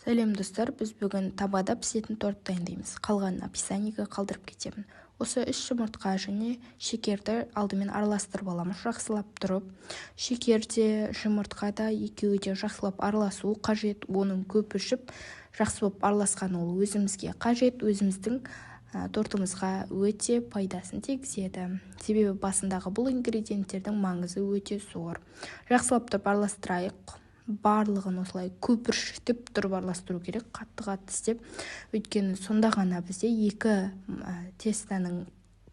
Сәлем достар, біз бүгін табада пісетін торт дайындаймыз. Қалғанын описаниеге қалдырып кетемін. Осы 3 жұмыртқа және шекерді алдымен араластырып аламыз, жақсылап тұрып. Шекерде, жұмыртқада екеуі де жақсылап араласуы қажет. Оның көп ішіп, жақсы болып араласқан ол өзімізге қажет, өзіміздің тортымызға өте пайдасын тигізеді. Себебі басындағы бұл ингредиенттердің маңызы өте зор. Жақсылап тұрып араластырайық. Барлығын осылай көпіршітіп тұрып араластыру керек, қатты істеп. Өйткені сонда ғана бізде екі тестаның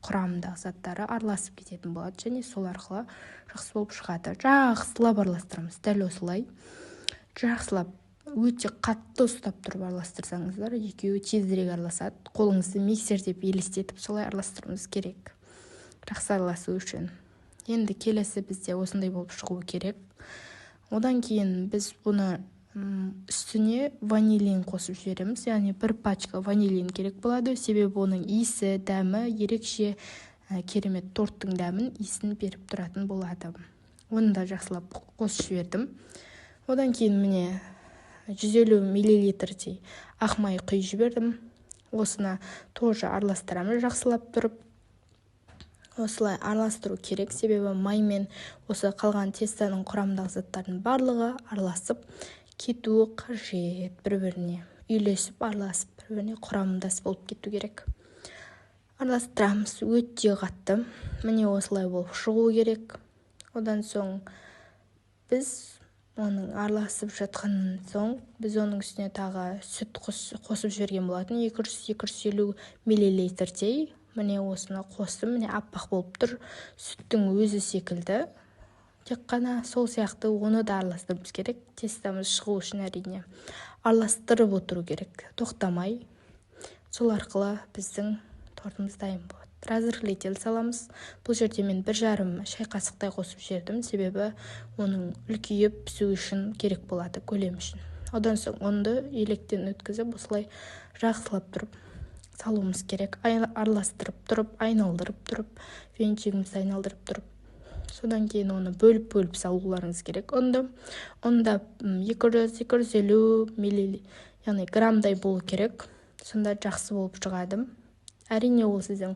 құрамындағы заттары араласып кететін болады және сол арқылы жақсы болып шығады. Жақсылап араластырамыз. Дәл осылай жақсылап өте қатты ұстап тұрып араластырсаңыздар, екеуі тезірек араласады. Қолыңызды миксер деп елестетіп солай араластыруыңыз керек. Жақсы араласу үшін. Енді келесі бізде осындай болып шығуы керек. Одан кейін біз бұны үстіне ванилин қосып жібереміз. Яғни бір пачка ванилин керек болады. Себебі оның иісі, дәмі ерекше керемет торттың дәмін, иісін беріп тұратын болады. Оны да жақсылап қосып жібердім. Одан кейін міне 150 мл ақ май құйып жібердім. Осыны тоже араластырамыз жақсылап тұрып. Осылай араластыру керек, себебі маймен осы қалған тестаның құрамындағы заттардың барлығы араласып кетуі қажет, бір-біріне үйлесіп, араласып, бір-біріне құрамдас болып кету керек. Араластырамыз өте қатты. Міне осылай болып шығу керек. Одан соң біз оның араласып жатқаннан соң біз оның үстіне тағы сүт қосып жіберген болатын 200-250 мл-дей. Міне осыны қостым, міне аппақ болып тұр. Сүттің өзі секілді. Тек қана сол сияқты оны да араластыруымыз керек. Тестамыз шығу үшін әрине араластырып отыру керек. Тоқтамай. Сол арқылы біздің тортымыз дайын болады. Разрыхлитель саламыз. Бұл жерде мен 1,5 шай қасықтай қосып жібердім, себебі оның үлкейіп пісу үшін керек болады, көлем үшін. Одан соң оны електен өткізіп, осылай жақсылап тұрып салуымыз керек. Араластырып тұрып, айналдырып тұрып, венчигімізді айналдырып тұрып. Содан кейін оны бөліп салуларыңыз керек. Онда 200-250 мл, яғни граммдай болу керек. Сонда жақсы болып шығады. Әрине ол сіздің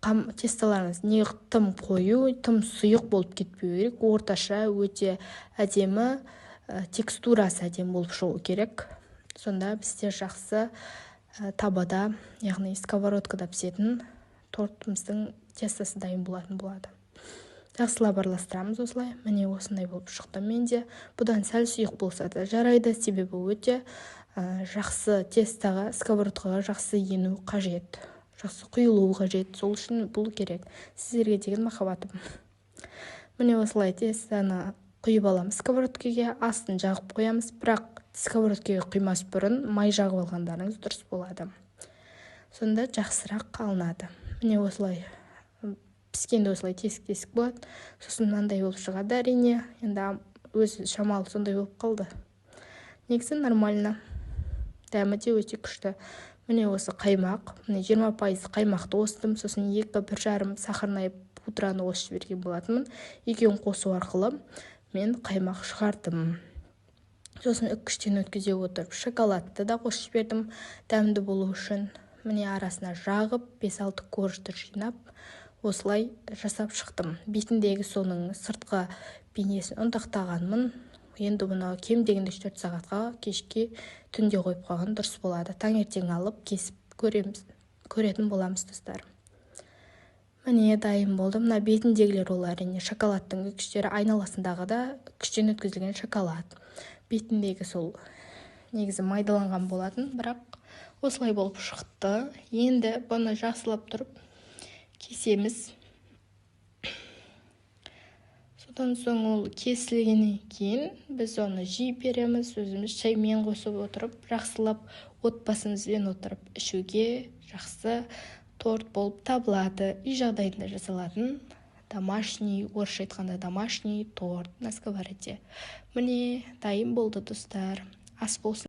тесталарыңыз не тым қою, тым сұйық болып кетпеу керек. Орташа өте әдемі, текстурасы әдемі болып шығу керек. Сонда бізде жақсы табада, яғни сковородкада пісетін тортымыздың тестасы дайын болатын болады. Жақсылап араластырамыз осылай. Міне осындай болып шықты. Менде бұдан сәл сұйық болса да жарайды, себебі өте жақсы тестаға, сковородкаға жақсы ену қажет. Жақсы құйылуы қажет. Сол үшін бұл керек. Сіздерге деген махаббатым. Міне осылай тестаны құйып аламыз сковородкеге, астын жағып қоямыз, бірақ сковородкеге құймас бұрын май жағып алғандарыңыз дұрыс болады. Сонда жақсырақ алынады. Міне осылай піскенде осылай тесік болады. Сосын мынандай болып шығады әрине. Енді өзі шамалы сондай болып қалды. Негізі нормально. Дәмі де өте күшті. Міне осы қаймақ. Міне 20% қаймақты қостым. Сосын 1,5 сахарный пудраны қосып жіберген болатынмын. Екеуін қосу арқылы мен қаймақ шығардым. Сосын үккіштен өткізе отырып шоколадты да қосып жібердім, дәмді болу үшін. Міне арасына жағып, 5-6 коржды жинап, осылай жасап шықтым. Бетіндегі соның сыртқы бейнесін ұнтақтағанмын. Енді бұны кем дегенде 4 сағатқа кешке түнде қойып қойған дұрыс болады. Таңертең алып кесіп көретін боламыз достар. Міне дайын болды. Мына бетіндегілер ол әрине шоколадтың үкіштері, айналасындағы да үкіштен өткізілген шоколад. Бетіндегі сол негізі майдаланған болатын, бірақ осылай болып шықты. Енді бұны жақсылап тұрып кесеміз. Содан соң ол кесілгеннен кейін біз оны жей береміз, өзіміз шаймен қосып отырып, жақсылап отбасымызбен отырып ішуге жақсы торт болып табылады. Үй жағдайында жасалатын домашний, орысша айтқанда домашний торт на сковороде. Міне дайын болды достар. Ас болсын.